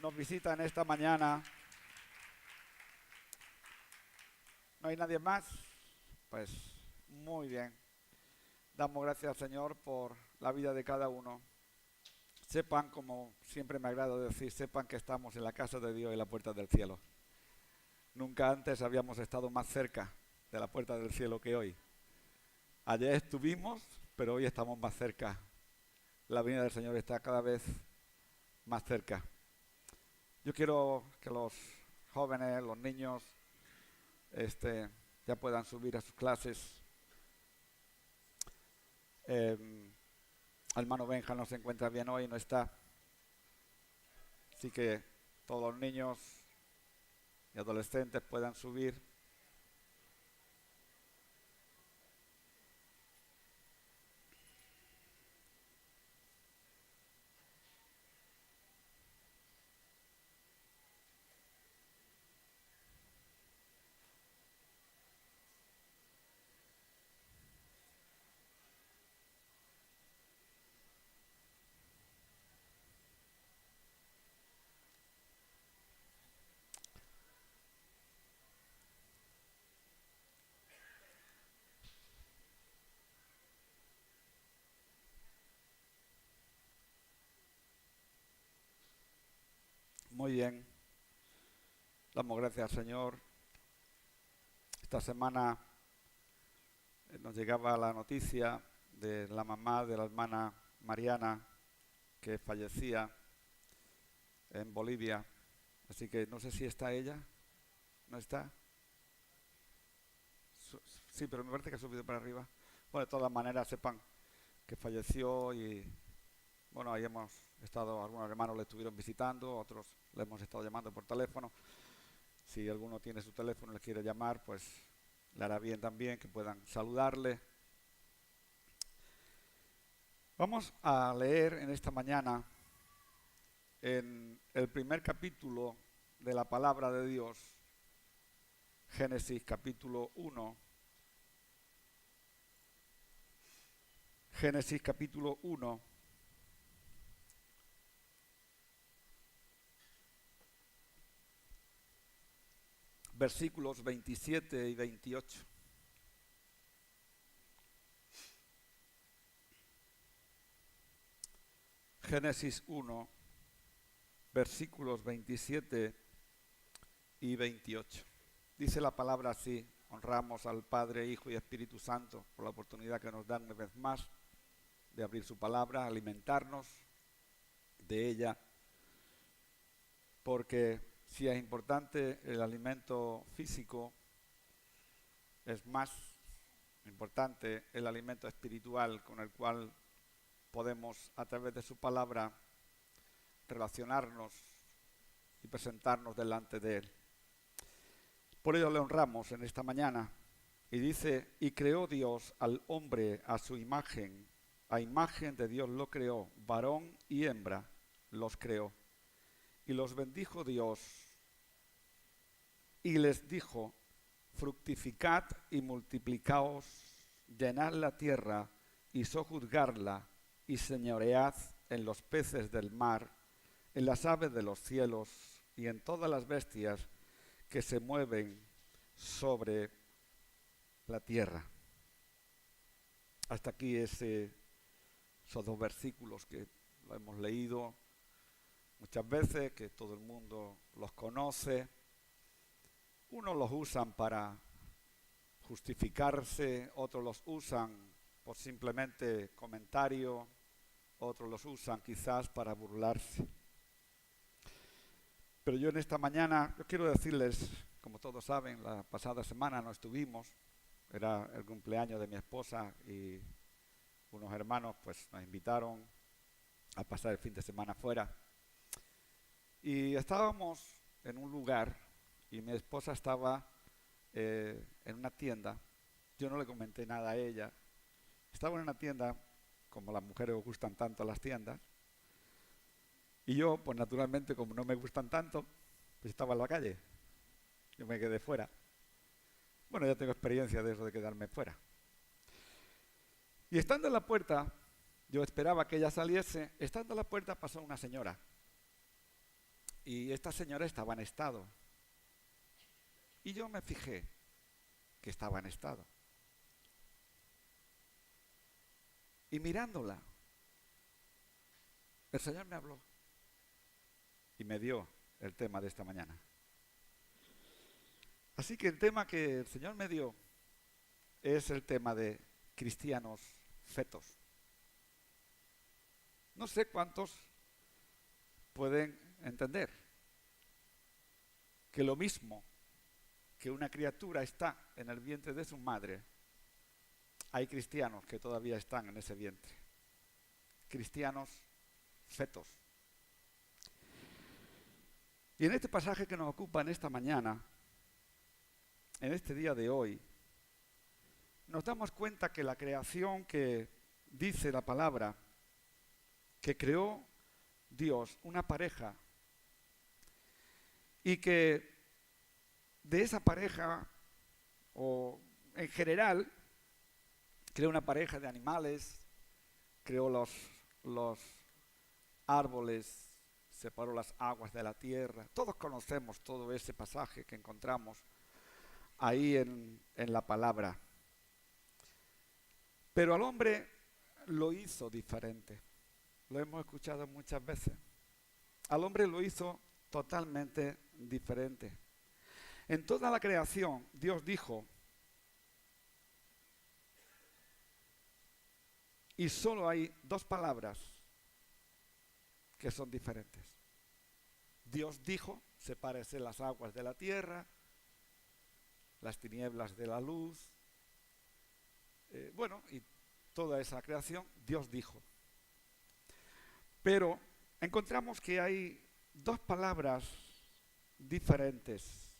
nos visitan esta mañana. ¿No hay nadie más? Pues muy bien. Damos gracias al Señor por la vida de cada uno. Sepan, como siempre me agrada decir, sepan que estamos en la casa de Dios y la puerta del cielo. Nunca antes habíamos estado más cerca de la puerta del cielo que hoy. Ayer estuvimos, pero hoy estamos más cerca. La venida del Señor está cada vez más cerca. Yo quiero que los jóvenes, los niños, ya puedan subir a sus clases. El hermano Benja no se encuentra bien hoy, no está. Así que todos los niños y adolescentes puedan subir. Muy bien. Damos gracias al Señor. Esta semana nos llegaba la noticia de la mamá de la hermana Mariana que fallecía en Bolivia. Así que no sé si está ella. ¿No está? Sí, pero me parece que ha subido para arriba. Bueno, de todas maneras sepan que falleció y bueno, ahí hemos estado, algunos hermanos le estuvieron visitando, otros le hemos estado llamando por teléfono. Si alguno tiene su teléfono y le quiere llamar, pues le hará bien también que puedan saludarle. Vamos a leer en esta mañana en el primer capítulo de la palabra de Dios, Génesis capítulo 1. Génesis capítulo 1. Versículos 27 y 28. Génesis 1, versículos 27 y 28. Dice la palabra así: honramos al Padre, Hijo y Espíritu Santo por la oportunidad que nos dan una vez más de abrir su palabra, alimentarnos de ella, porque si es importante el alimento físico, es más importante el alimento espiritual con el cual podemos, a través de su palabra, relacionarnos y presentarnos delante de Él. Por ello le honramos en esta mañana. Y dice: y creó Dios al hombre a su imagen, a imagen de Dios lo creó, varón y hembra los creó. Y los bendijo Dios y les dijo: fructificad y multiplicaos, llenad la tierra y sojuzgarla, y señoread en los peces del mar, en las aves de los cielos y en todas las bestias que se mueven sobre la tierra. Hasta aquí esos dos versículos que lo hemos leído muchas veces, que todo el mundo los conoce. Unos los usan para justificarse, otros los usan por simplemente comentario, otros los usan quizás para burlarse. Pero yo en esta mañana, yo quiero decirles, como todos saben, la pasada semana no estuvimos, era el cumpleaños de mi esposa y unos hermanos pues nos invitaron a pasar el fin de semana fuera. Y estábamos en un lugar y mi esposa estaba en una tienda. Yo no le comenté nada a ella. Estaba en una tienda, como a las mujeres os gustan tanto las tiendas, y yo, pues naturalmente, como no me gustan tanto, pues estaba en la calle. Yo me quedé fuera. Bueno, ya tengo experiencia de eso, de quedarme fuera. Y estando en la puerta, yo esperaba que ella saliese. Estando en la puerta pasó una señora. Y esta señora estaba en estado. Y yo me fijé que estaba en estado. Y mirándola, el Señor me habló y me dio el tema de esta mañana. Así que el tema que el Señor me dio es el tema de cristianos fetos. No sé cuántos pueden entender que lo mismo que una criatura está en el vientre de su madre, hay cristianos que todavía están en ese vientre. Cristianos fetos. Y en este pasaje que nos ocupa en esta mañana, en este día de hoy, nos damos cuenta que la creación que dice la palabra, que creó Dios, una pareja, y que de esa pareja, o en general, creó una pareja de animales, creó los árboles, separó las aguas de la tierra. Todos conocemos todo ese pasaje que encontramos ahí en la palabra. Pero al hombre lo hizo diferente. Lo hemos escuchado muchas veces. Al hombre lo hizo totalmente diferente. En toda la creación, Dios dijo, y solo hay dos palabras que son diferentes. Dios dijo, sepárese las aguas de la tierra, las tinieblas de la luz, y toda esa creación, Dios dijo. Pero encontramos que hay dos palabras diferentes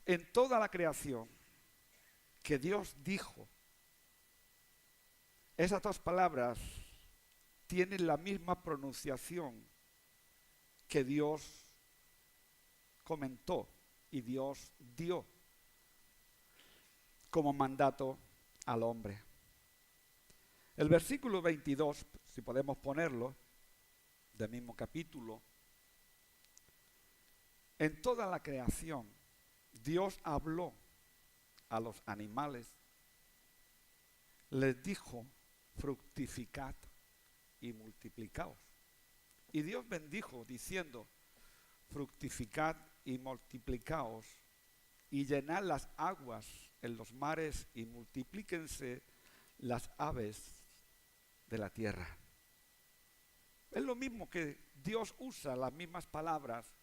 en toda la creación que Dios dijo. Esas dos palabras tienen la misma pronunciación que Dios comentó y Dios dio como mandato al hombre. El versículo 22, si podemos ponerlo, del mismo capítulo, en toda la creación, Dios habló a los animales, les dijo, fructificad y multiplicaos. Y Dios bendijo diciendo, fructificad y multiplicaos, y llenad las aguas en los mares y multiplíquense las aves de la tierra. Es lo mismo que Dios usa las mismas palabras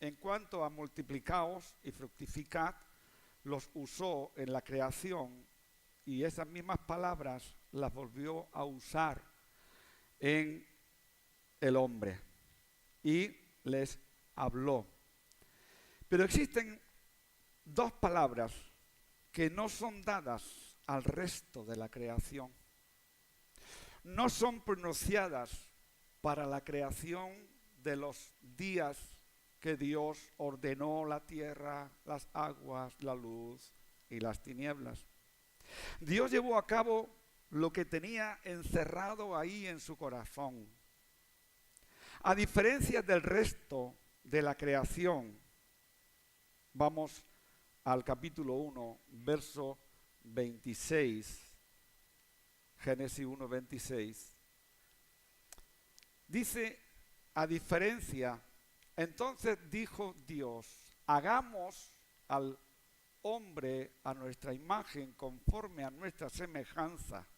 en cuanto a multiplicaos y fructificad, los usó en la creación y esas mismas palabras las volvió a usar en el hombre y les habló. Pero existen dos palabras que no son dadas al resto de la creación. No son pronunciadas para la creación de los días que Dios ordenó la tierra, las aguas, la luz y las tinieblas. Dios llevó a cabo lo que tenía encerrado ahí en su corazón. A diferencia del resto de la creación, vamos al capítulo 1, verso 26, Génesis 1, 26. Dice, a diferencia, entonces dijo Dios, hagamos al hombre a nuestra imagen, conforme a nuestra semejanza.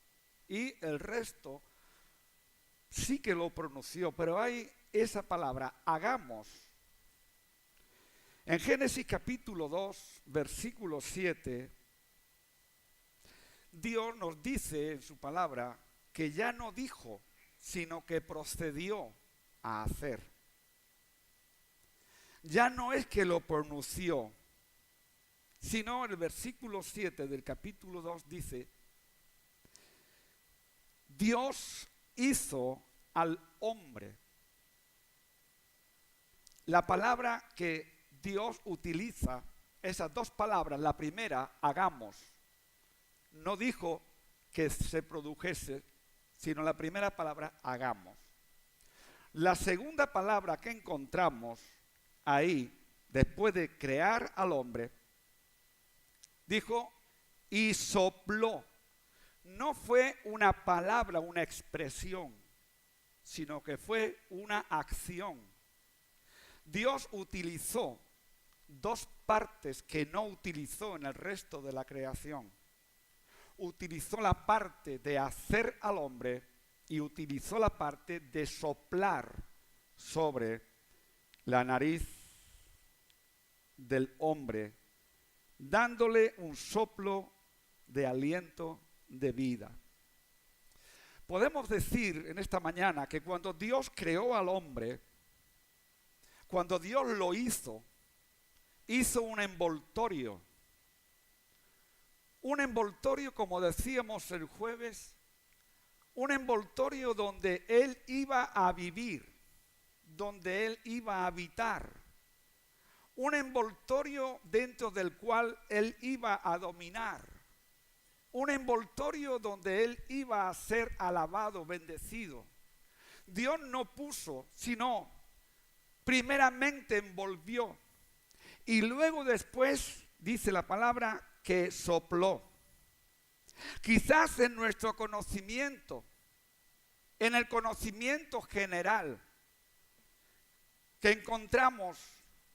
Y el resto sí que lo pronunció, pero hay esa palabra, hagamos. En Génesis capítulo 2, versículo 7, Dios nos dice en su palabra que ya no dijo, sino que procedió a hacer. Ya no es que lo pronunció, sino en el versículo 7 del capítulo 2 dice, Dios hizo al hombre. La palabra que Dios utiliza, esas dos palabras, la primera, hagamos, no dijo que se produjese, sino la primera palabra, hagamos. La segunda palabra que encontramos ahí, después de crear al hombre, dijo, y sopló. No fue una palabra, una expresión, sino que fue una acción. Dios utilizó dos partes que no utilizó en el resto de la creación. Utilizó la parte de hacer al hombre y utilizó la parte de soplar sobre la nariz del hombre, dándole un soplo de aliento de vida. Podemos decir en esta mañana que cuando Dios creó al hombre, cuando Dios lo hizo un envoltorio. Un envoltorio, como decíamos el jueves, un envoltorio donde Él iba a vivir, donde Él iba a habitar. Un envoltorio dentro del cual Él iba a dominar. Un envoltorio donde Él iba a ser alabado, bendecido. Dios no puso, sino primeramente envolvió. Y luego después, dice la palabra, que sopló. Quizás en nuestro conocimiento, en el conocimiento general que encontramos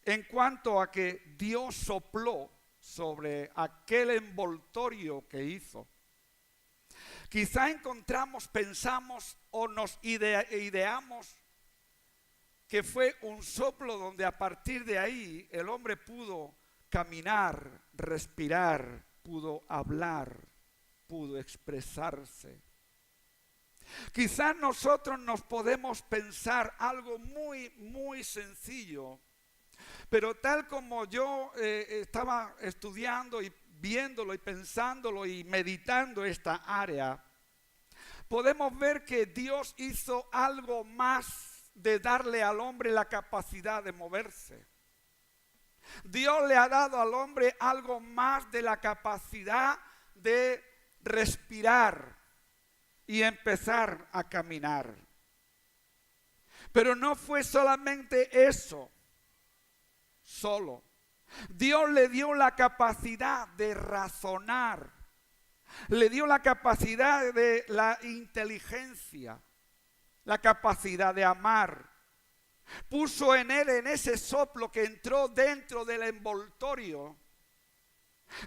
en cuanto a que Dios sopló sobre aquel envoltorio que hizo, quizá encontramos, pensamos o nos ideamos que fue un soplo donde a partir de ahí el hombre pudo caminar, respirar, pudo hablar, pudo expresarse. Quizás nosotros nos podemos pensar algo muy, muy sencillo, pero tal como yo estaba estudiando y viéndolo y pensándolo y meditando esta área, podemos ver que Dios hizo algo más de darle al hombre la capacidad de moverse. Dios le ha dado al hombre algo más de la capacidad de respirar y empezar a caminar. Pero no fue solamente eso, solo. Dios le dio la capacidad de razonar, le dio la capacidad de la inteligencia, la capacidad de amar. Puso en él, en ese soplo que entró dentro del envoltorio,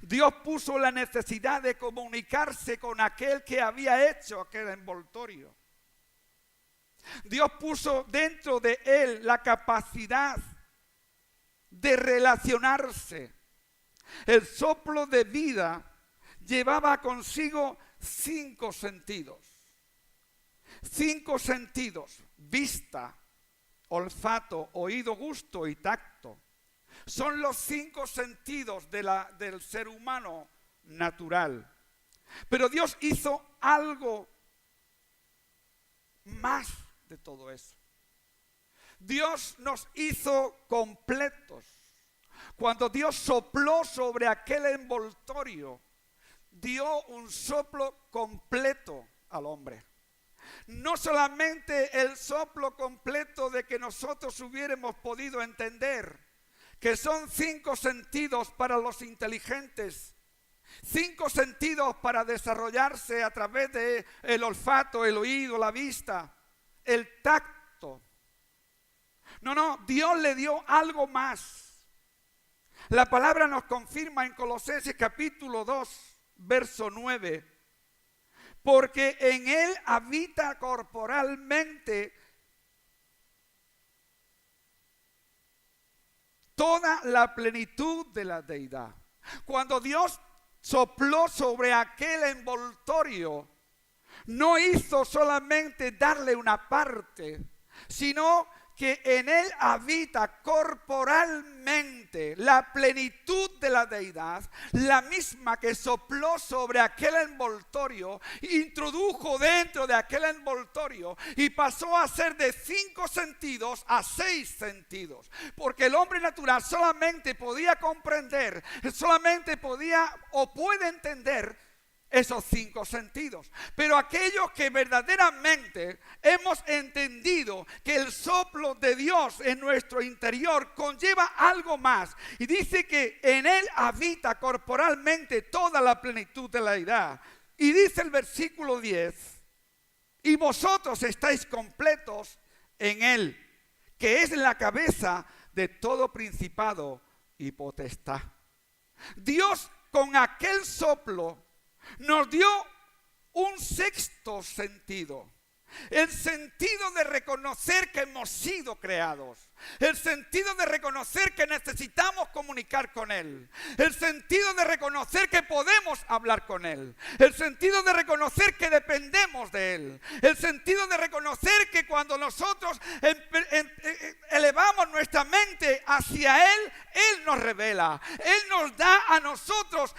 Dios puso la necesidad de comunicarse con aquel que había hecho aquel envoltorio. Dios puso dentro de él la capacidad de relacionarse. El soplo de vida llevaba consigo 5 sentidos. 5 sentidos: vista, olfato, oído, gusto y tacto. Son los 5 sentidos del ser humano natural. Pero Dios hizo algo más de todo eso. Dios nos hizo completos. Cuando Dios sopló sobre aquel envoltorio, dio un soplo completo al hombre. No solamente el soplo completo de que nosotros hubiéramos podido entender que son 5 sentidos para los inteligentes, 5 sentidos para desarrollarse a través de el olfato, el oído, la vista, el tacto. No, Dios le dio algo más. La palabra nos confirma en Colosenses capítulo 2, verso 9. Porque en él habita corporalmente toda la plenitud de la deidad. Cuando Dios sopló sobre aquel envoltorio, no hizo solamente darle una parte, sino que en él habita corporalmente la plenitud de la deidad, la misma que sopló sobre aquel envoltorio, introdujo dentro de aquel envoltorio y pasó a ser de 5 sentidos a 6 sentidos, porque el hombre natural solamente podía comprender, solamente podía o puede entender esos 5 sentidos. Pero aquellos que verdaderamente hemos entendido que el soplo de Dios en nuestro interior conlleva algo más. Y dice que en Él habita corporalmente toda la plenitud de la deidad. Y dice el versículo 10, y vosotros estáis completos en Él, que es la cabeza de todo principado y potestad. Dios con aquel soplo nos dio un sexto sentido. El sentido de reconocer que hemos sido creados. El sentido de reconocer que necesitamos comunicar con Él. El sentido de reconocer que podemos hablar con Él. El sentido de reconocer que dependemos de Él. El sentido de reconocer que cuando nosotros elevamos nuestra mente hacia Él, Él nos revela. Él nos da a nosotros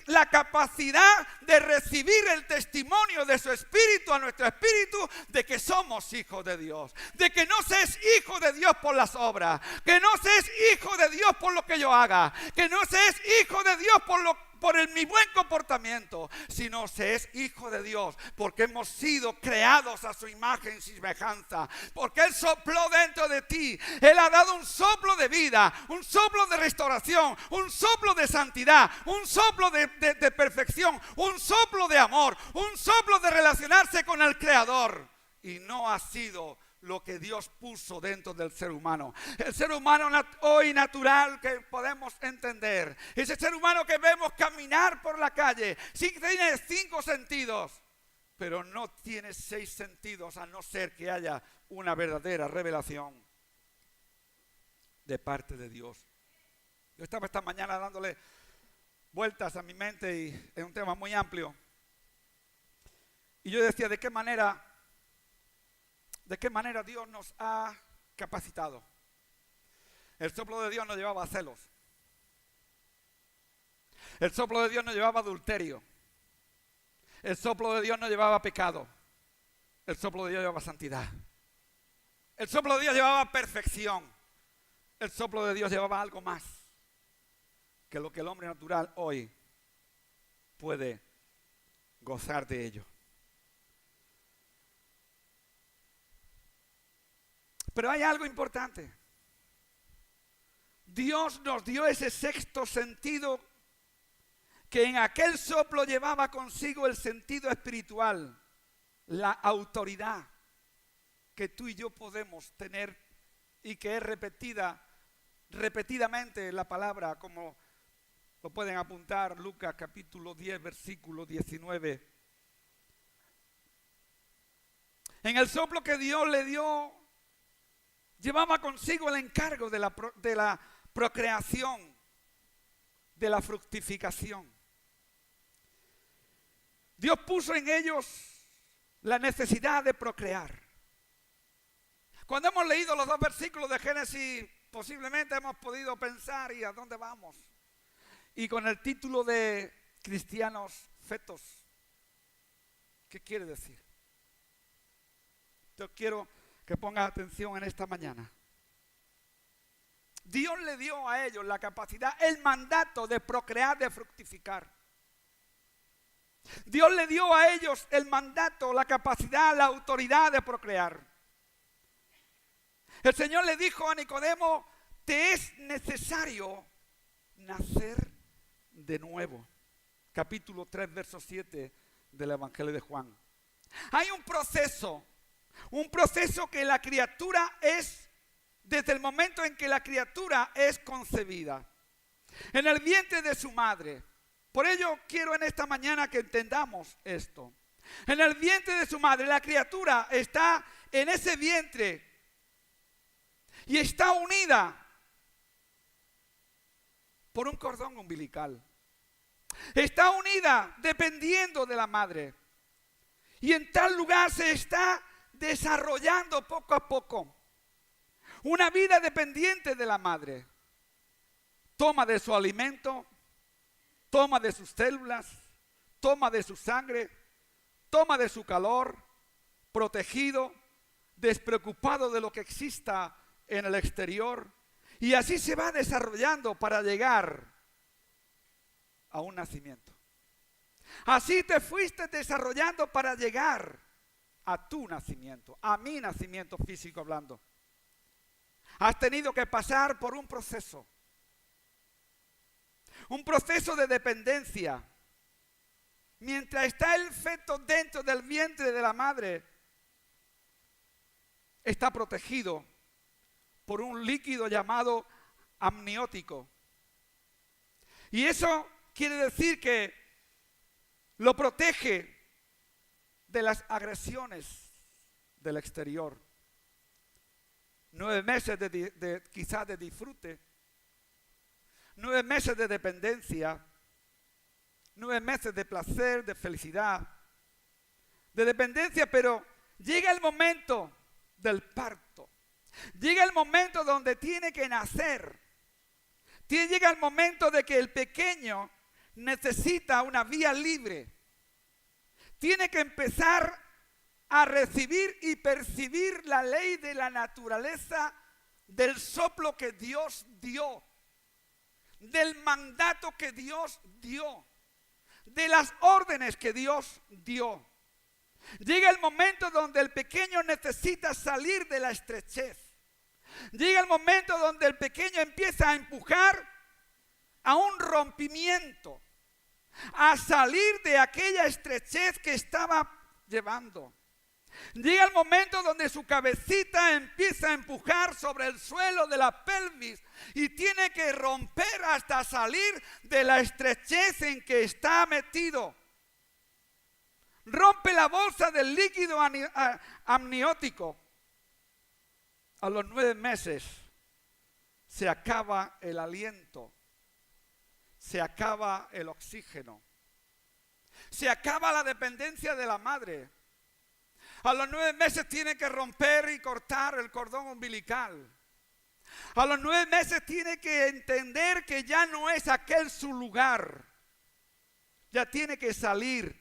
la capacidad de recibir el testimonio de su Espíritu a nuestro espíritu de que somos hijos de Dios. De que no se es hijo de Dios por las obras, que no se es hijo de Dios por lo que yo haga, que no se es hijo de Dios por mi buen comportamiento, sino se es hijo de Dios porque hemos sido creados a su imagen y semejanza, porque Él sopló dentro de ti. Él ha dado un soplo de vida, un soplo de restauración, un soplo de santidad, un soplo de perfección, un soplo de amor, un soplo de relacionarse con el Creador. Y no ha sido lo que Dios puso dentro del ser humano. El ser humano hoy natural que podemos entender. Ese ser humano que vemos caminar por la calle. Sí tiene 5 sentidos, pero no tiene 6 sentidos a no ser que haya una verdadera revelación de parte de Dios. Yo estaba esta mañana dándole vueltas a mi mente y es un tema muy amplio. Y yo decía, ¿de qué manera Dios nos ha capacitado? El soplo de Dios nos llevaba a celos. El soplo de Dios nos llevaba a adulterio. El soplo de Dios nos llevaba a pecado. El soplo de Dios llevaba a santidad. El soplo de Dios llevaba a perfección. El soplo de Dios llevaba algo más que lo que el hombre natural hoy puede gozar de ello. Pero hay algo importante. Dios nos dio ese sexto sentido que en aquel soplo llevaba consigo el sentido espiritual, la autoridad que tú y yo podemos tener y que es repetidamente la palabra, como lo pueden apuntar Lucas capítulo 10 versículo 19. En el soplo que Dios le dio, llevaba consigo el encargo de la procreación, de la fructificación. Dios puso en ellos la necesidad de procrear. Cuando hemos leído los 2 versículos de Génesis, posiblemente hemos podido pensar, ¿y a dónde vamos? Y con el título de cristianos fetos, ¿qué quiere decir? Yo quiero que pongas atención en esta mañana. Dios le dio a ellos la capacidad, el mandato de procrear, de fructificar. Dios le dio a ellos el mandato, la capacidad, la autoridad de procrear. El Señor le dijo a Nicodemo, te es necesario nacer de nuevo. Capítulo 3, verso 7 del Evangelio de Juan. Hay un proceso que la criatura es, desde el momento en que la criatura es concebida, en el vientre de su madre. Por ello quiero en esta mañana que entendamos esto. En el vientre de su madre, la criatura está en ese vientre y está unida por un cordón umbilical. Está unida dependiendo de la madre. Y en tal lugar se está desarrollando poco a poco una vida dependiente de la madre. Toma de su alimento, toma de sus células, toma de su sangre, toma de su calor, protegido, despreocupado de lo que exista en el exterior. Y así se va desarrollando para llegar a un nacimiento. Así te fuiste desarrollando para llegar a tu nacimiento, a mi nacimiento físico hablando. Has tenido que pasar por un proceso de dependencia. Mientras está el feto dentro del vientre de la madre, está protegido por un líquido llamado amniótico. Y eso quiere decir que lo protege de las agresiones del exterior. 9 meses quizás de disfrute, 9 meses de dependencia, 9 meses de placer, de felicidad, de dependencia, pero llega el momento del parto. Llega el momento donde tiene que nacer. Llega el momento de que el pequeño necesita una vía libre. Tiene que empezar a recibir y percibir la ley de la naturaleza, del soplo que Dios dio, del mandato que Dios dio, de las órdenes que Dios dio. Llega el momento donde el pequeño necesita salir de la estrechez. Llega el momento donde el pequeño empieza a empujar a un rompimiento, a salir de aquella estrechez que estaba llevando. Llega el momento donde su cabecita empieza a empujar sobre el suelo de la pelvis y tiene que romper hasta salir de la estrechez en que está metido. Rompe la bolsa del líquido amniótico. A los 9 meses se acaba el aliento, se acaba el oxígeno, se acaba la dependencia de la madre. A los 9 meses tiene que romper y cortar el cordón umbilical. A los 9 meses tiene que entender que ya no es aquel su lugar. Ya tiene que salir.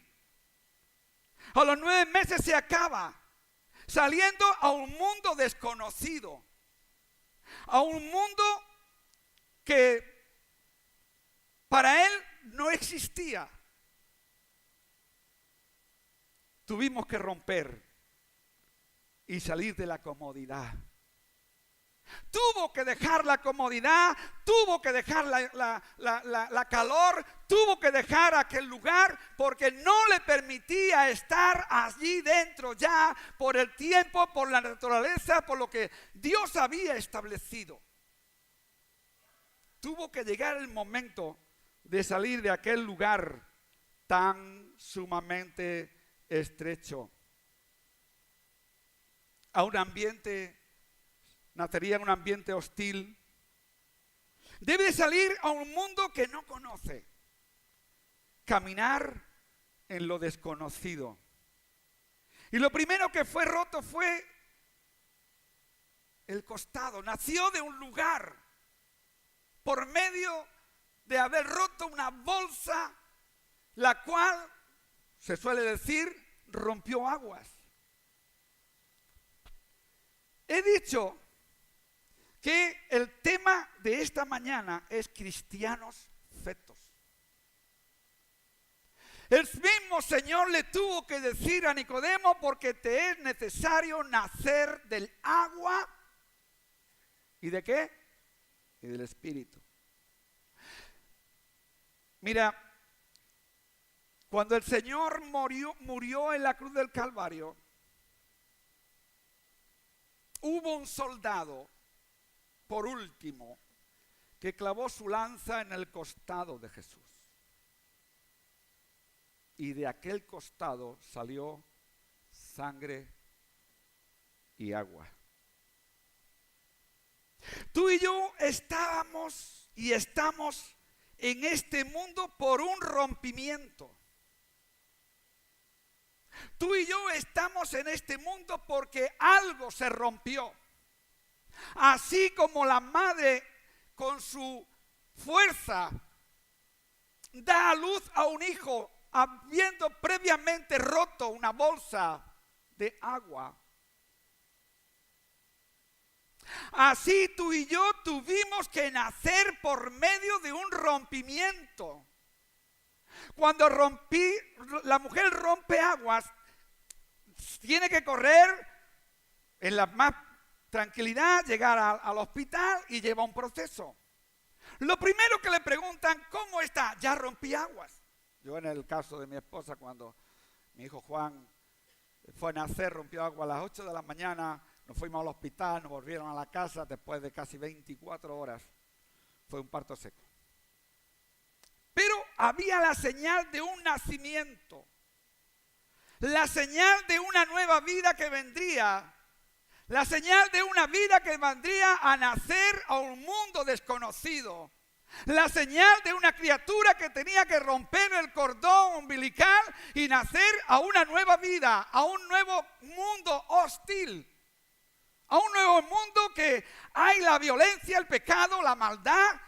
A los 9 meses se acaba saliendo a un mundo desconocido. A un mundo que para él no existía. Tuvimos que romper y salir de la comodidad. Tuvo que dejar la comodidad, tuvo que dejar la calor, tuvo que dejar aquel lugar porque no le permitía estar allí dentro ya por el tiempo, por la naturaleza, por lo que Dios había establecido. Tuvo que llegar el momento de salir de aquel lugar tan sumamente estrecho a un ambiente. Nacería en un ambiente hostil. Debe salir a un mundo que no conoce. Caminar en lo desconocido. Y lo primero que fue roto fue el costado. Nació de un lugar por medio de haber roto una bolsa, la cual, se suele decir, rompió aguas. He dicho que el tema de esta mañana es cristianos fetos. El mismo Señor le tuvo que decir a Nicodemo, porque te es necesario nacer del agua y ¿de qué? Y del Espíritu. Mira, cuando el Señor murió en la cruz del Calvario, hubo un soldado, por último, que clavó su lanza en el costado de Jesús. Y de aquel costado salió sangre y agua. Tú y yo estábamos y estamos en este mundo por un rompimiento. Tú y yo estamos en este mundo porque algo se rompió. Así como la madre con su fuerza da a luz a un hijo habiendo previamente roto una bolsa de agua. Así tú y yo tuvimos que nacer por medio de un rompimiento. Cuando la mujer rompe aguas, tiene que correr en la más tranquilidad, llegar al hospital y lleva un proceso. Lo primero que le preguntan, ¿cómo está? Ya rompí aguas. Yo en el caso de mi esposa, cuando mi hijo Juan fue a nacer, rompió agua a las 8 de la mañana, nos fuimos al hospital, nos volvieron a la casa después de casi 24 horas. Fue un parto seco. Pero había la señal de un nacimiento, la señal de una nueva vida que vendría, la señal de una vida que vendría a nacer a un mundo desconocido, la señal de una criatura que tenía que romper el cordón umbilical y nacer a una nueva vida, a un nuevo mundo hostil, a un nuevo mundo que hay la violencia, el pecado, la maldad,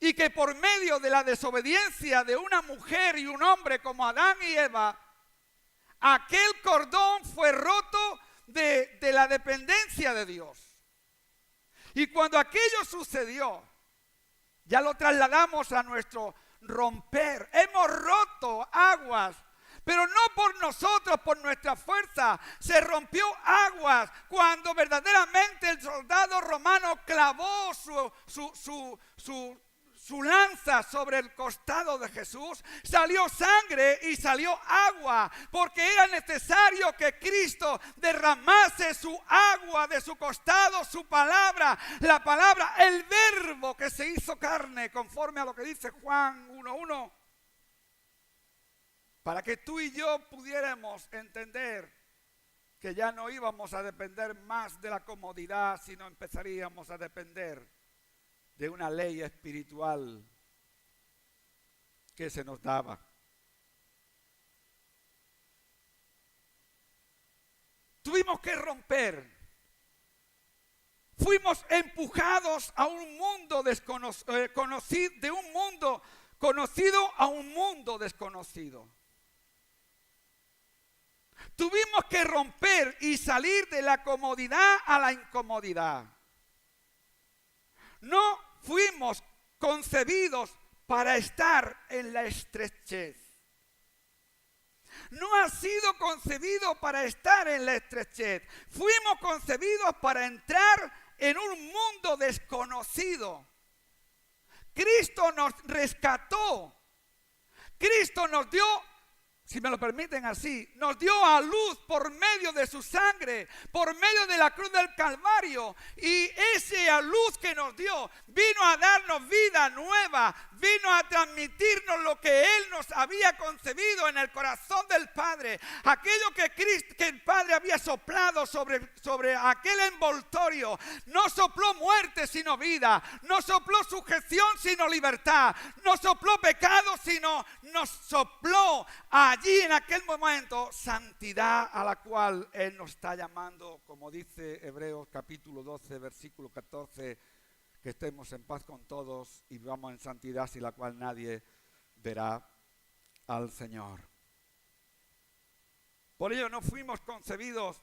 y que por medio de la desobediencia de una mujer y un hombre como Adán y Eva, aquel cordón fue roto de la dependencia de Dios. Y cuando aquello sucedió, ya lo trasladamos a nuestro romper. Hemos roto aguas, pero no por nosotros, por nuestra fuerza. Se rompió aguas cuando verdaderamente el soldado romano clavó su lanza sobre el costado de Jesús, salió sangre y salió agua, porque era necesario que Cristo derramase su agua de su costado, su palabra, la palabra, el verbo que se hizo carne, conforme a lo que dice Juan 1:1, para que tú y yo pudiéramos entender que ya no íbamos a depender más de la comodidad, sino empezaríamos a depender de una ley espiritual que se nos daba. Tuvimos que romper. Fuimos empujados a un mundo conocido, de un mundo conocido a un mundo desconocido. Tuvimos que romper y salir de la comodidad a la incomodidad. No fuimos concebidos para estar en la estrechez. No ha sido concebido para estar en la estrechez. Fuimos concebidos para entrar en un mundo desconocido. Cristo nos rescató. Cristo nos dio, si me lo permiten así, nos dio a luz por medio de su sangre, por medio de la cruz del Calvario. Y esa luz que nos dio vino a darnos vida nueva, vino a transmitirnos lo que Él nos había concebido en el corazón del Padre. Aquello que el Padre había soplado sobre aquel envoltorio. No sopló muerte sino vida, no sopló sujeción sino libertad, no sopló pecado sino nos sopló allí en aquel momento santidad, a la cual Él nos está llamando, como dice Hebreos capítulo 12, versículo 14, que estemos en paz con todos y vivamos en santidad, sin la cual nadie verá al Señor. Por ello no fuimos concebidos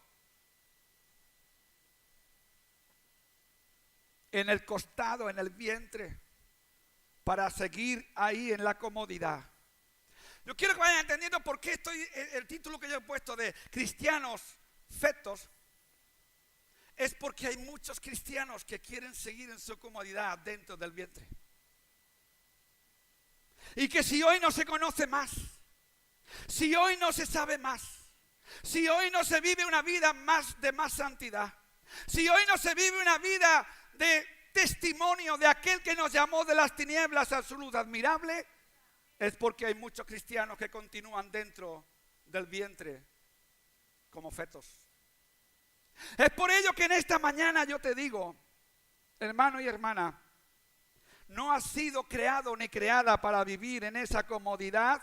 en el costado, en el vientre, para seguir ahí en la comodidad. Yo quiero que vayan entendiendo por qué el título que yo he puesto de cristianos fetos es porque hay muchos cristianos que quieren seguir en su comodidad dentro del vientre. Y que si hoy no se conoce más, si hoy no se sabe más, si hoy no se vive una vida de más santidad, si hoy no se vive una vida de testimonio de aquel que nos llamó de las tinieblas a su luz admirable, es porque hay muchos cristianos que continúan dentro del vientre como fetos. Es por ello que en esta mañana yo te digo, hermano y hermana, no has sido creado ni creada para vivir en esa comodidad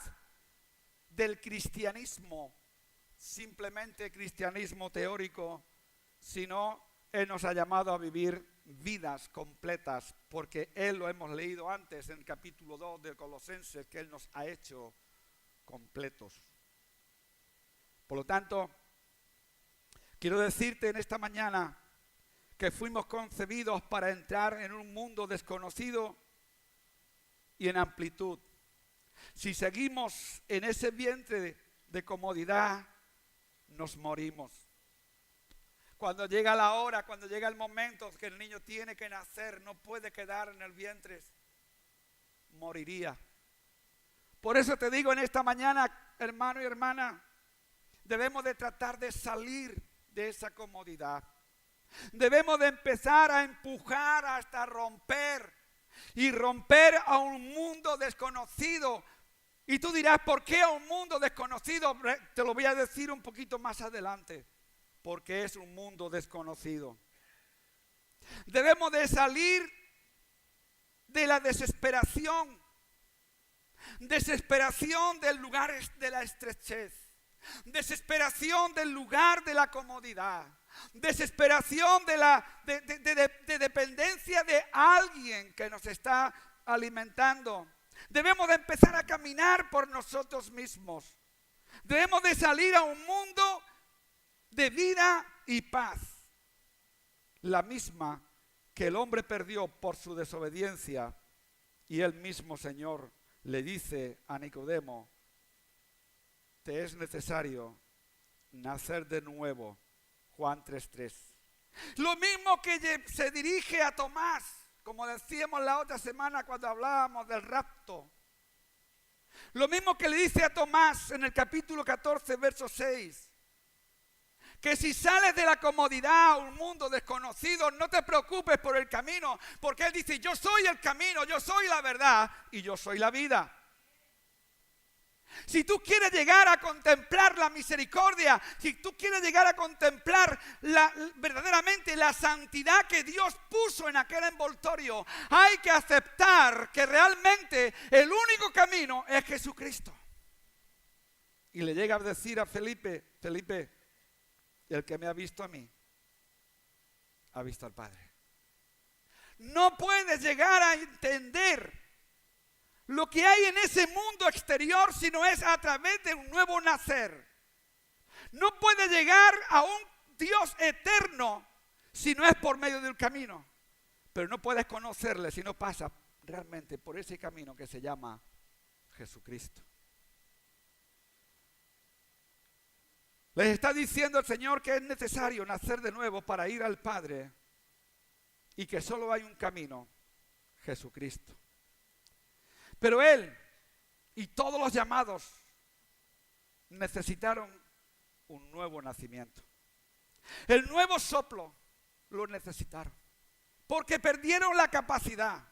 del cristianismo, simplemente cristianismo teórico, sino Él nos ha llamado a vivir vidas completas, porque Él, lo hemos leído antes en el capítulo 2 de Colosenses, que Él nos ha hecho completos. Por lo tanto, quiero decirte en esta mañana que fuimos concebidos para entrar en un mundo desconocido y en amplitud. Si seguimos en ese vientre de comodidad, nos morimos. Cuando llega la hora, cuando llega el momento que el niño tiene que nacer, no puede quedar en el vientre, moriría. Por eso te digo en esta mañana, hermano y hermana, debemos de tratar de salir de esa comodidad. Debemos de empezar a empujar hasta romper y romper a un mundo desconocido. Y tú dirás, ¿por qué a un mundo desconocido? Te lo voy a decir un poquito más adelante. Porque es un mundo desconocido. Debemos de salir de la desesperación. Desesperación del lugar de la estrechez. Desesperación del lugar de la comodidad. Desesperación de dependencia de alguien que nos está alimentando. Debemos de empezar a caminar por nosotros mismos. Debemos de salir a un mundo de vida y paz, la misma que el hombre perdió por su desobediencia. Y el mismo Señor le dice a Nicodemo, te es necesario nacer de nuevo. Juan 3:3. Lo mismo que se dirige a Tomás, como decíamos la otra semana cuando hablábamos del rapto. Lo mismo que le dice a Tomás en el capítulo 14, verso 6. Que si sales de la comodidad a un mundo desconocido, no te preocupes por el camino, porque Él dice, yo soy el camino, yo soy la verdad y yo soy la vida. Si tú quieres llegar a contemplar la misericordia, si tú quieres llegar a contemplar verdaderamente la santidad que Dios puso en aquel envoltorio, hay que aceptar que realmente el único camino es Jesucristo. Y le llega a decir a Felipe, el que me ha visto a mí, ha visto al Padre. No puedes llegar a entender lo que hay en ese mundo exterior si no es a través de un nuevo nacer. No puedes llegar a un Dios eterno si no es por medio del camino. Pero no puedes conocerle si no pasas realmente por ese camino que se llama Jesucristo. Les está diciendo el Señor que es necesario nacer de nuevo para ir al Padre y que solo hay un camino, Jesucristo. Pero Él y todos los llamados necesitaron un nuevo nacimiento. El nuevo soplo lo necesitaron porque perdieron la capacidad,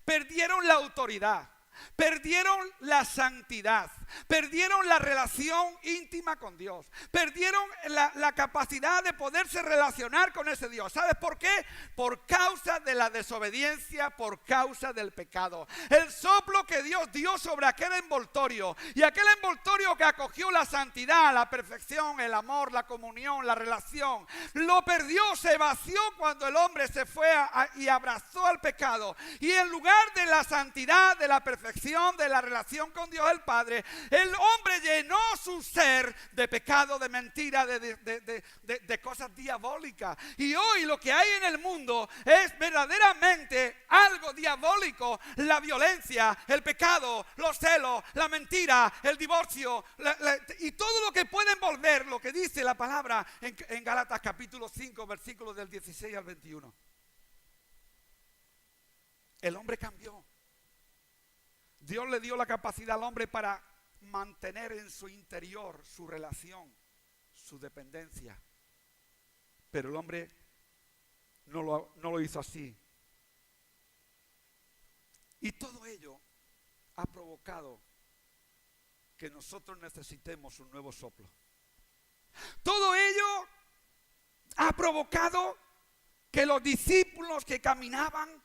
perdieron la autoridad. Perdieron la santidad, perdieron la relación íntima con Dios, perdieron la capacidad de poderse relacionar con ese Dios. ¿Sabes por qué? Por causa de la desobediencia, por causa del pecado. El soplo que Dios dio sobre aquel envoltorio y aquel envoltorio que acogió la santidad, la perfección, el amor, la comunión, la relación, lo perdió, se vació cuando el hombre se fue y abrazó al pecado. Y en lugar de la santidad, de la perfección, de la relación con Dios el Padre, el hombre llenó su ser de pecado, de mentira, de cosas diabólicas. Y hoy lo que hay en el mundo es verdaderamente algo diabólico: la violencia, el pecado, los celos, la mentira, el divorcio, y todo lo que puede envolver lo que dice la palabra en Gálatas capítulo 5, versículos del 16 al 21. El hombre cambió. Dios le dio la capacidad al hombre para mantener en su interior su relación, su dependencia. Pero el hombre no lo hizo así. Y todo ello ha provocado que nosotros necesitemos un nuevo soplo. Todo ello ha provocado que los discípulos que caminaban,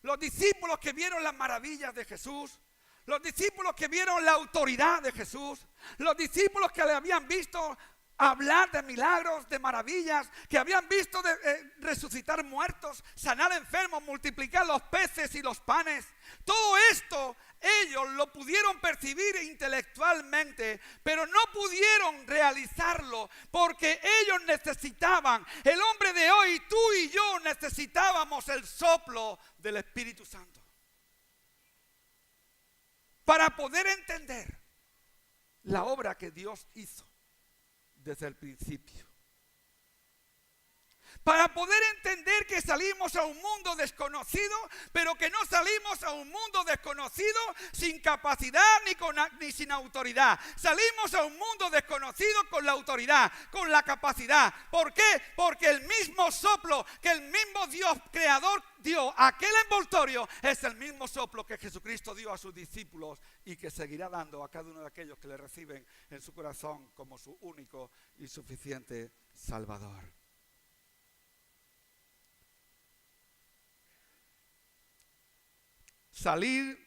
los discípulos que vieron las maravillas de Jesús, los discípulos que vieron la autoridad de Jesús, los discípulos que le habían visto hablar de milagros, de maravillas, que habían visto resucitar muertos, sanar enfermos, multiplicar los peces y los panes. Todo esto ellos lo pudieron percibir intelectualmente, pero no pudieron realizarlo porque ellos necesitaban. El hombre de hoy, tú y yo, necesitábamos el soplo del Espíritu Santo. para poder entender la obra que Dios hizo desde el principio. Para poder entender que salimos a un mundo desconocido, pero que no salimos a un mundo desconocido sin capacidad ni sin autoridad. Salimos a un mundo desconocido con la autoridad, con la capacidad. ¿Por qué? Porque el mismo soplo que el mismo Dios creador dio a aquel envoltorio es el mismo soplo que Jesucristo dio a sus discípulos y que seguirá dando a cada uno de aquellos que le reciben en su corazón como su único y suficiente Salvador. Salir,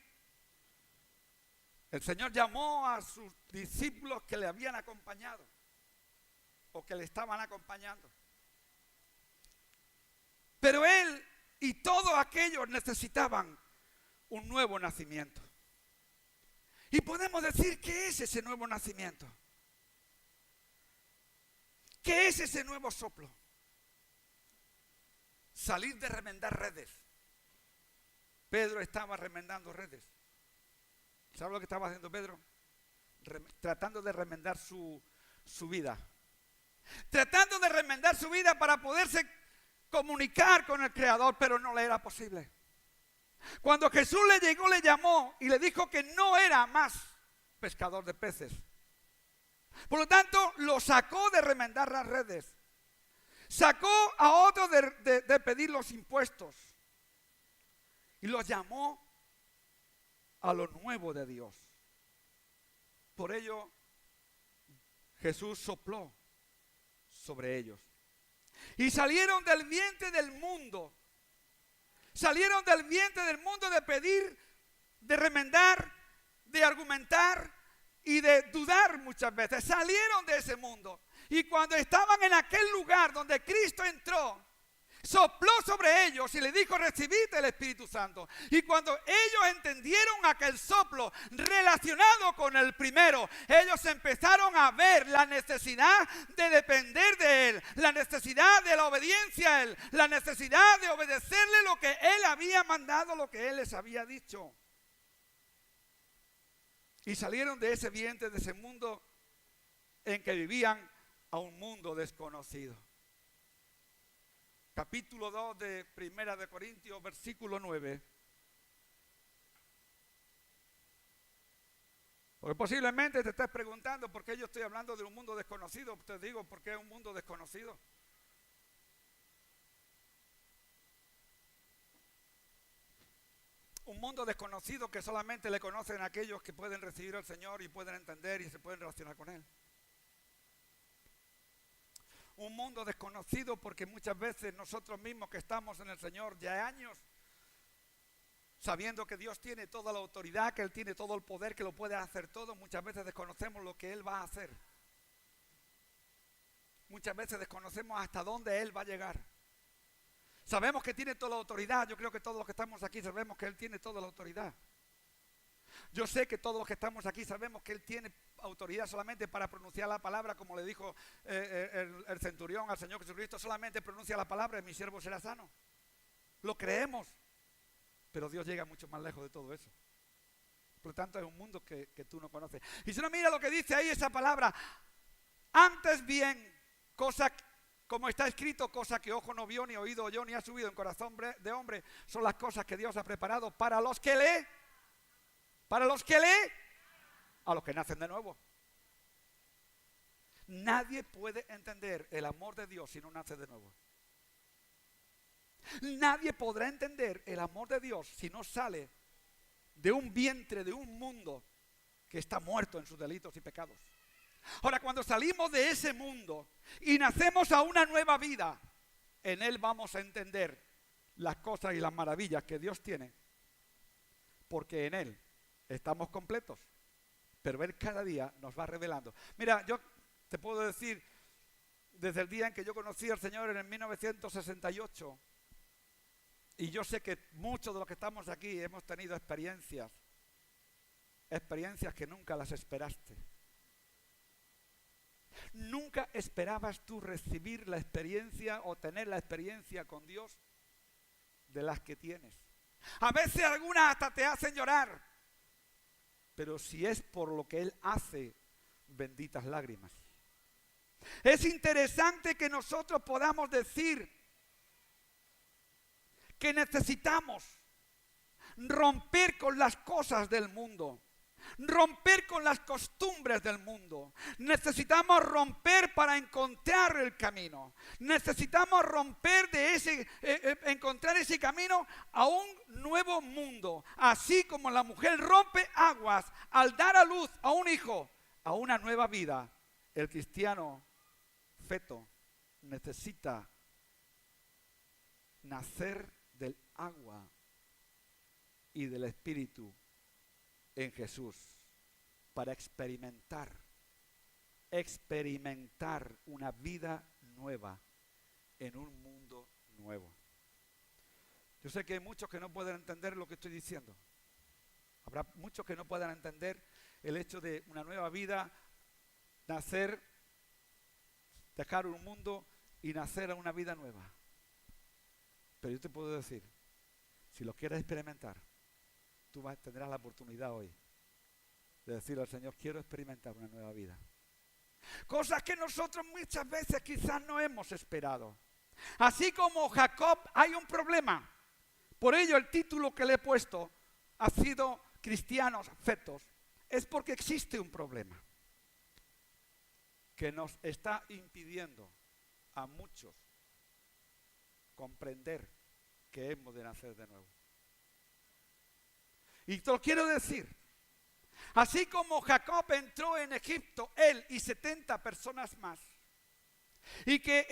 el Señor llamó a sus discípulos que le habían acompañado o que le estaban acompañando. Pero Él y todos aquellos necesitaban un nuevo nacimiento. Y podemos decir, ¿qué es ese nuevo nacimiento? ¿Qué es ese nuevo soplo? Salir de remendar redes. Pedro estaba remendando redes. ¿Sabe lo que estaba haciendo Pedro? Tratando de remendar su vida. Tratando de remendar su vida para poderse comunicar con el Creador, pero no le era posible. Cuando Jesús le llegó, le llamó y le dijo que no era más pescador de peces. Por lo tanto, lo sacó de remendar las redes. Sacó a otro de pedir los impuestos. Y los llamó a lo nuevo de Dios. Por ello, Jesús sopló sobre ellos. Y salieron del vientre del mundo. Salieron del vientre del mundo de pedir, de remendar, de argumentar y de dudar muchas veces. Salieron de ese mundo. Y cuando estaban en aquel lugar donde Cristo entró, sopló sobre ellos y le dijo: recibid el Espíritu Santo. Y cuando ellos entendieron aquel soplo relacionado con el primero, ellos empezaron a ver la necesidad de depender de Él, la necesidad de la obediencia a Él, la necesidad de obedecerle lo que Él había mandado, lo que Él les había dicho. Y salieron de ese vientre, de ese mundo en que vivían, a un mundo desconocido. Capítulo 2 de Primera de Corintios, versículo 9. Porque posiblemente te estés preguntando por qué yo estoy hablando de un mundo desconocido. Te digo, ¿por qué es un mundo desconocido? Un mundo desconocido que solamente le conocen aquellos que pueden recibir al Señor y pueden entender y se pueden relacionar con Él. Un mundo desconocido porque muchas veces nosotros mismos que estamos en el Señor ya años, sabiendo que Dios tiene toda la autoridad, que Él tiene todo el poder, que lo puede hacer todo, muchas veces desconocemos lo que Él va a hacer. Muchas veces desconocemos hasta dónde Él va a llegar. Sabemos que tiene toda la autoridad. Yo creo que todos los que estamos aquí sabemos que Él tiene toda la autoridad. Yo sé que todos los que estamos aquí sabemos que Él tiene autoridad solamente para pronunciar la palabra, como le dijo el centurión al Señor Jesucristo: solamente pronuncia la palabra y mi siervo será sano. Lo creemos, pero Dios llega mucho más lejos de todo eso. Por lo tanto, es un mundo que tú no conoces. Y si no, mira lo que dice ahí esa palabra: antes bien, cosa como está escrito, cosa que ojo no vio, ni oído oyó, ni ha subido en corazón de hombre, son las cosas que Dios ha preparado para los que lee. ¿Para los que lee? A los que nacen de nuevo. Nadie puede entender el amor de Dios si no nace de nuevo. Nadie podrá entender el amor de Dios si no sale de un vientre, de un mundo que está muerto en sus delitos y pecados. Ahora, cuando salimos de ese mundo y nacemos a una nueva vida, en Él vamos a entender las cosas y las maravillas que Dios tiene, porque en Él estamos completos, pero Él cada día nos va revelando. Mira, yo te puedo decir, desde el día en que yo conocí al Señor en el 1968, y yo sé que muchos de los que estamos aquí hemos tenido experiencias que nunca las esperaste. Nunca esperabas tú recibir la experiencia o tener la experiencia con Dios de las que tienes. A veces algunas hasta te hacen llorar. pero si es por lo que Él hace, benditas lágrimas. Es interesante que nosotros podamos decir que necesitamos romper con las cosas del mundo, romper con las costumbres del mundo. Necesitamos romper para encontrar el camino. Necesitamos romper encontrar ese camino a un nuevo mundo. Así como la mujer rompe aguas al dar a luz a un hijo, a una nueva vida, el cristiano feto necesita nacer del agua y del Espíritu en Jesús para experimentar una vida nueva en un mundo nuevo. Yo sé que hay muchos que no pueden entender lo que estoy diciendo. Habrá muchos que no puedan entender el hecho de una nueva vida, nacer, dejar un mundo y nacer a una vida nueva. Pero yo te puedo decir, si lo quieres experimentar, tú tendrás la oportunidad hoy de decirle al Señor, quiero experimentar una nueva vida. Cosas que nosotros muchas veces quizás no hemos esperado. Así como Jacob, hay un problema. Por ello el título que le he puesto ha sido Cristianos Fetos. Es porque existe un problema que nos está impidiendo a muchos comprender que hemos de nacer de nuevo. Y te lo quiero decir. Así como Jacob entró en Egipto, él y 70 personas más, y que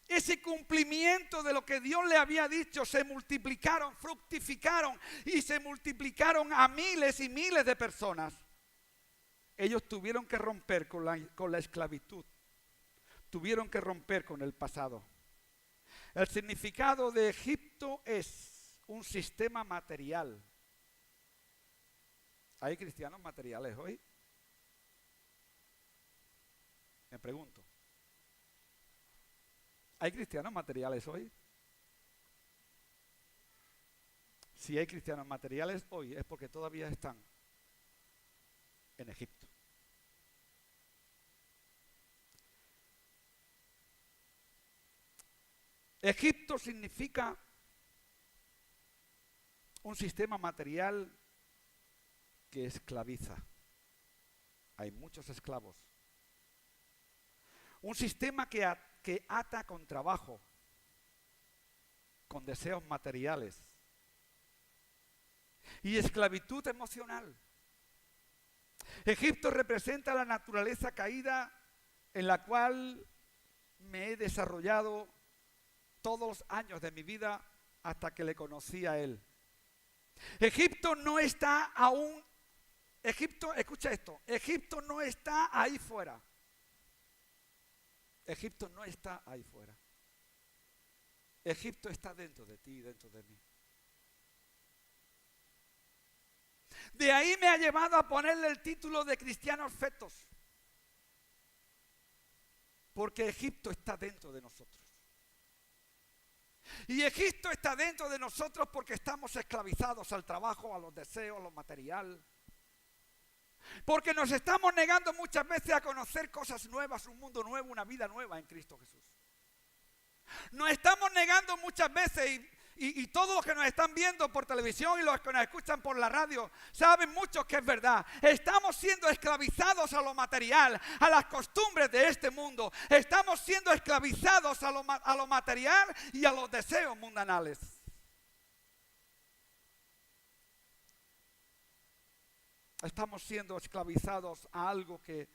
ese cumplimiento de lo que Dios le había dicho se multiplicaron, fructificaron y se multiplicaron a miles y miles de personas, ellos tuvieron que romper con la esclavitud, tuvieron que romper con el pasado. El significado de Egipto es un sistema material. ¿Hay cristianos materiales hoy? Me pregunto. ¿Hay cristianos materiales hoy? Si hay cristianos materiales hoy es porque todavía están en Egipto. Egipto significa un sistema material que esclaviza. Hay muchos esclavos. Un sistema que ata con trabajo, con deseos materiales y esclavitud emocional. Egipto representa la naturaleza caída en la cual me he desarrollado todos los años de mi vida hasta que le conocí a él. Egipto no está aún, escucha esto, Egipto no está ahí fuera. Egipto no está ahí fuera. Egipto está dentro de ti y dentro de mí. De ahí me ha llevado a ponerle el título de Cristianos Fetos. Porque Egipto está dentro de nosotros. Y Egipto está dentro de nosotros porque estamos esclavizados al trabajo, a los deseos, a lo material. Porque nos estamos negando muchas veces a conocer cosas nuevas, un mundo nuevo, una vida nueva en Cristo Jesús. Nos estamos negando muchas veces y todos los que nos están viendo por televisión y los que nos escuchan por la radio saben mucho que es verdad. Estamos siendo esclavizados a lo material, a las costumbres de este mundo. Estamos siendo esclavizados a lo material y a los deseos mundanales. Estamos siendo esclavizados a algo que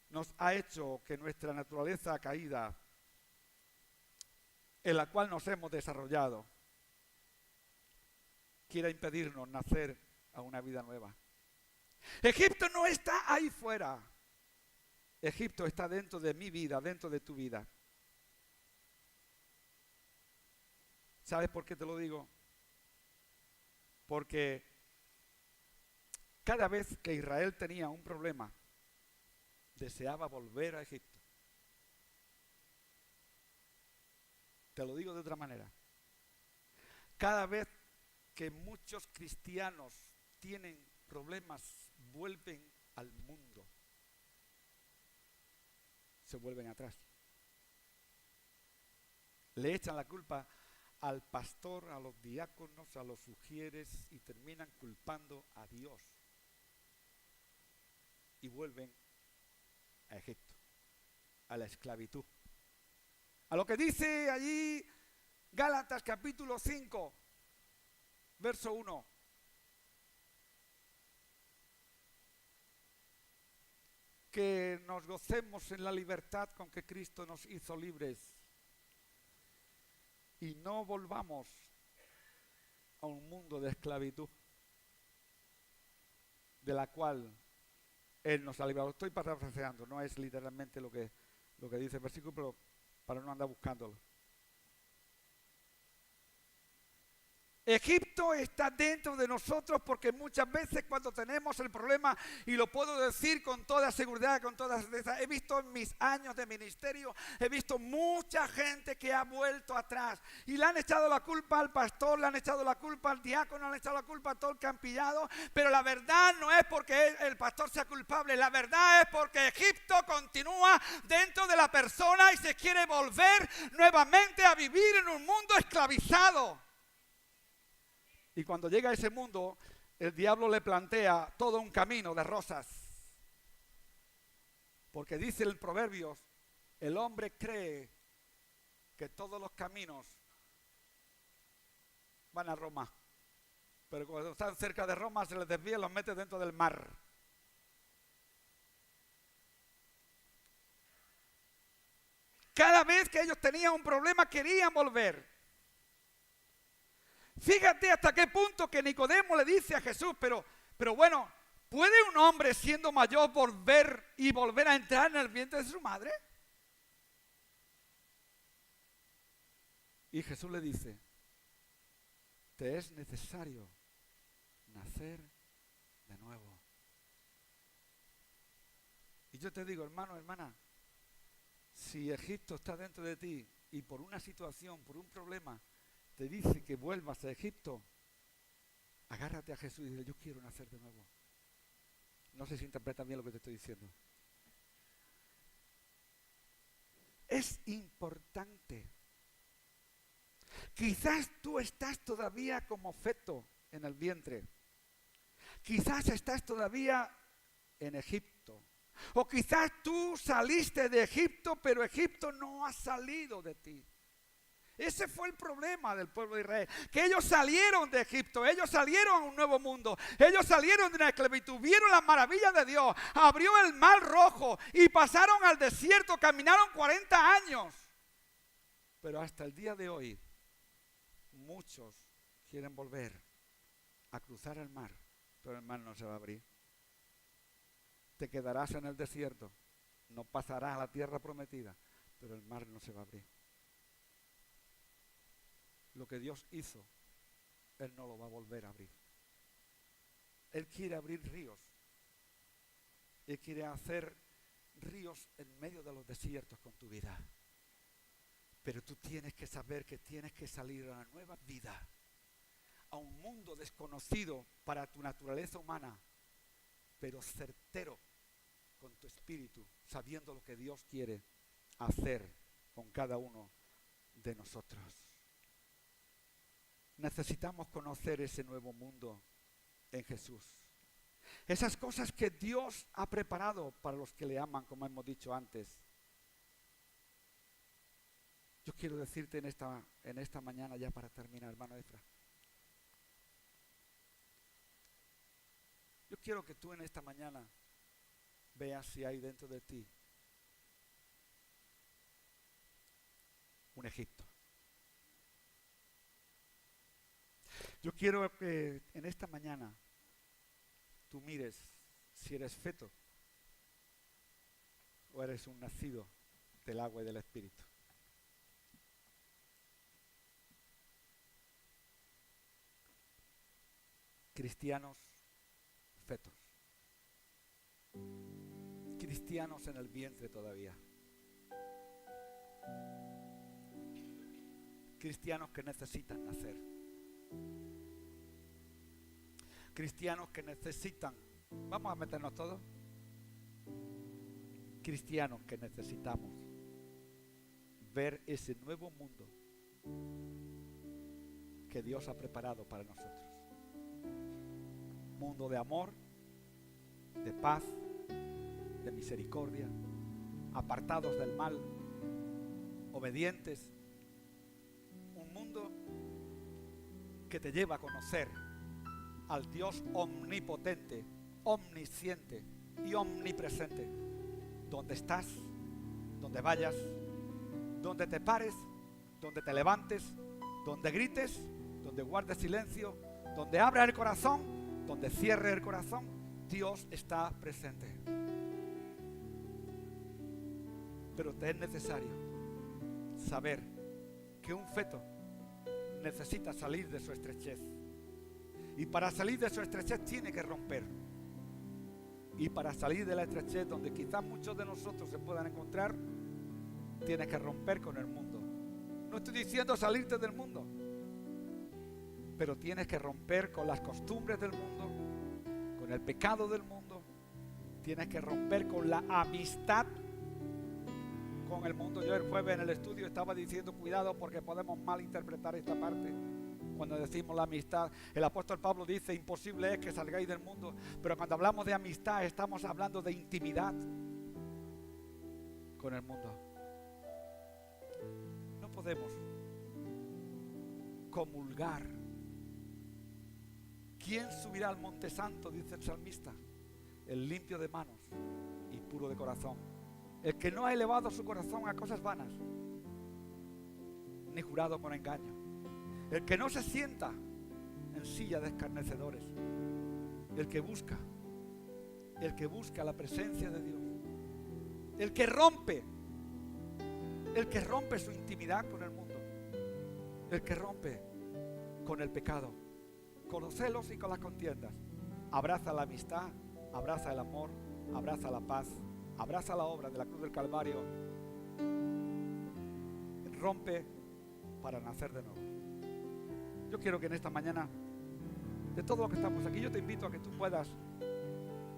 nos ha hecho que nuestra naturaleza caída, en la cual nos hemos desarrollado, quiera impedirnos nacer a una vida nueva. Egipto no está ahí fuera. Egipto está dentro de mi vida, dentro de tu vida. ¿Sabes por qué te lo digo? Porque cada vez que Israel tenía un problema, deseaba volver a Egipto. Te lo digo de otra manera. Cada vez que muchos cristianos tienen problemas vuelven al mundo, se vuelven atrás. Le echan la culpa al pastor, a los diáconos, a los sugieres y terminan culpando a Dios. Y vuelven a Egipto, a la esclavitud. A lo que dice allí Gálatas capítulo 5, verso 1. Que nos gocemos en la libertad con que Cristo nos hizo libres y no volvamos a un mundo de esclavitud de la cual Él nos ha librado. Estoy parafraseando, no es literalmente lo que dice el versículo, pero para no andar buscándolo. Egipto está dentro de nosotros porque muchas veces cuando tenemos el problema, y lo puedo decir con toda seguridad, con toda certeza, he visto en mis años de ministerio, he visto mucha gente que ha vuelto atrás y le han echado la culpa al pastor, le han echado la culpa al diácono, le han echado la culpa a todo el que han pillado, pero la verdad no es porque el pastor sea culpable, la verdad es porque Egipto continúa dentro de la persona y se quiere volver nuevamente a vivir en un mundo esclavizado. Y cuando llega a ese mundo, el diablo le plantea todo un camino de rosas. Porque dice el Proverbios, el hombre cree que todos los caminos van a Roma. Pero cuando están cerca de Roma se les desvía y los mete dentro del mar. Cada vez que ellos tenían un problema querían volver. Fíjate hasta qué punto que Nicodemo le dice a Jesús, pero bueno, ¿puede un hombre siendo mayor volver a entrar en el vientre de su madre? Y Jesús le dice, te es necesario nacer de nuevo. Y yo te digo, hermano, hermana, si Egipto está dentro de ti y por una situación, por un problema, te dice que vuelvas a Egipto, agárrate a Jesús y dile, yo quiero nacer de nuevo. No sé si interpretan bien lo que te estoy diciendo. Es importante. Quizás tú estás todavía como feto en el vientre. Quizás estás todavía en Egipto. O quizás tú saliste de Egipto, pero Egipto no ha salido de ti. Ese fue el problema del pueblo de Israel, que ellos salieron de Egipto, ellos salieron a un nuevo mundo, ellos salieron de una esclavitud, vieron las maravillas de Dios, abrió el mar rojo y pasaron al desierto, caminaron 40 años. Pero hasta el día de hoy, muchos quieren volver a cruzar el mar, pero el mar no se va a abrir. Te quedarás en el desierto, no pasarás a la tierra prometida, pero el mar no se va a abrir. Lo que Dios hizo, Él no lo va a volver a abrir. Él quiere abrir ríos. Él quiere hacer ríos en medio de los desiertos con tu vida. Pero tú tienes que saber que tienes que salir a una nueva vida, a un mundo desconocido para tu naturaleza humana, pero certero con tu espíritu, sabiendo lo que Dios quiere hacer con cada uno de nosotros. Necesitamos conocer ese nuevo mundo en Jesús. Esas cosas que Dios ha preparado para los que le aman, como hemos dicho antes. Yo quiero decirte en esta mañana, ya para terminar, hermano Efra. Yo quiero que tú en esta mañana veas si hay dentro de ti un Egipto. Yo quiero que en esta mañana tú mires si eres feto o eres un nacido del agua y del Espíritu. Cristianos fetos. Cristianos en el vientre todavía. Cristianos que necesitan nacer. cristianos que necesitan, vamos a meternos todos, cristianos que necesitamos ver ese nuevo mundo que Dios ha preparado para nosotros. Mundo de amor, de paz, de misericordia, apartados del mal, obedientes. Un mundo que te lleva a conocer al Dios omnipotente, omnisciente y omnipresente. Donde estás, donde vayas, donde te pares, donde te levantes, donde grites, donde guardes silencio, donde abras el corazón, donde cierres el corazón, Dios está presente. Pero te es necesario saber que un feto necesita salir de su estrechez. Y para salir de su estrechez tiene que romper. Y para salir de la estrechez donde quizás muchos de nosotros se puedan encontrar, tienes que romper con el mundo. No estoy diciendo salirte del mundo, pero tienes que romper con las costumbres del mundo, con el pecado del mundo. Tienes que romper con la amistad con el mundo. Yo el jueves en el estudio estaba diciendo cuidado porque podemos malinterpretar esta parte. Cuando decimos la amistad, el apóstol Pablo dice imposible es que salgáis del mundo, pero cuando hablamos de amistad estamos hablando de intimidad con el mundo. No podemos comulgar. ¿Quién subirá al monte santo?, dice el salmista. El limpio de manos y puro de corazón, el que no ha elevado su corazón a cosas vanas, ni jurado con engaño, el que no se sienta en silla de escarnecedores, el que busca la presencia de Dios, el que rompe su intimidad con el mundo, el que rompe con el pecado, con los celos y con las contiendas, abraza la amistad, abraza el amor, abraza la paz, abraza la obra de la cruz del Calvario, rompe para nacer de nuevo. Yo quiero que en esta mañana, de todos los que estamos aquí, yo te invito a que tú puedas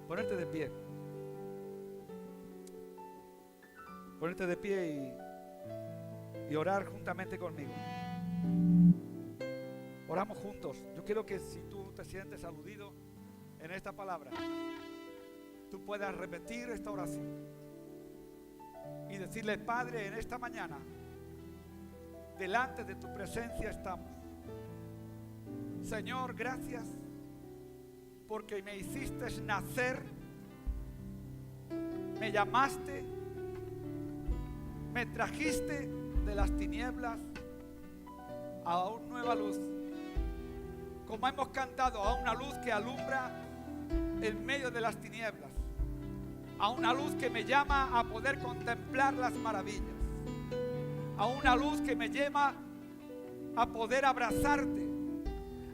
ponerte de pie. Ponerte de pie y orar juntamente conmigo. Oramos juntos. Yo quiero que si tú te sientes aludido en esta palabra, tú puedas repetir esta oración y decirle: Padre, en esta mañana, delante de tu presencia estamos. Señor, gracias porque me hiciste nacer, me llamaste, me trajiste de las tinieblas a una nueva luz. Como hemos cantado, a una luz que alumbra en medio de las tinieblas, a una luz que me llama a poder contemplar las maravillas, a una luz que me lleva a poder abrazarte,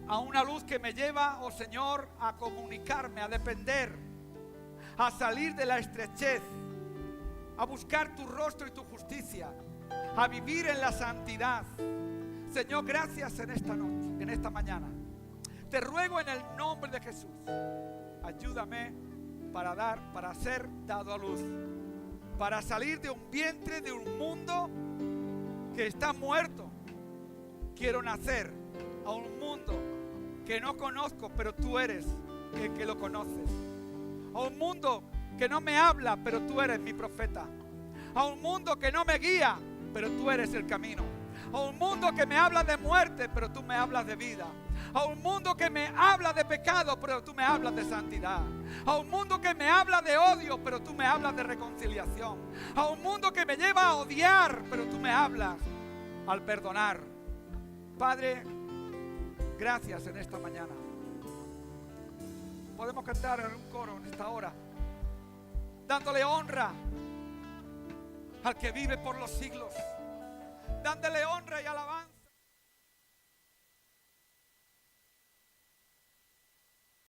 a una luz que me lleva, oh Señor, a comunicarme, a depender, a salir de la estrechez, a buscar tu rostro y tu justicia, a vivir en la santidad. Señor, gracias en esta noche, en esta mañana. Te ruego en el nombre de Jesús, ayúdame para ser dado a luz, para salir de un vientre, de un mundo que está muerto. Quiero nacer a un mundo que no conozco, pero tú eres el que lo conoces. A un mundo que no me habla, pero tú eres mi profeta. A un mundo que no me guía, pero tú eres el camino. A un mundo que me habla de muerte, pero tú me hablas de vida. A un mundo que me habla de pecado, pero tú me hablas de santidad. A un mundo que me habla de odio, pero tú me hablas de reconciliación. A un mundo que me lleva a odiar, pero tú me hablas al perdonar. Padre, gracias en esta mañana. Podemos cantar en un coro en esta hora, dándole honra al que vive por los siglos, dándole honra y alabanza.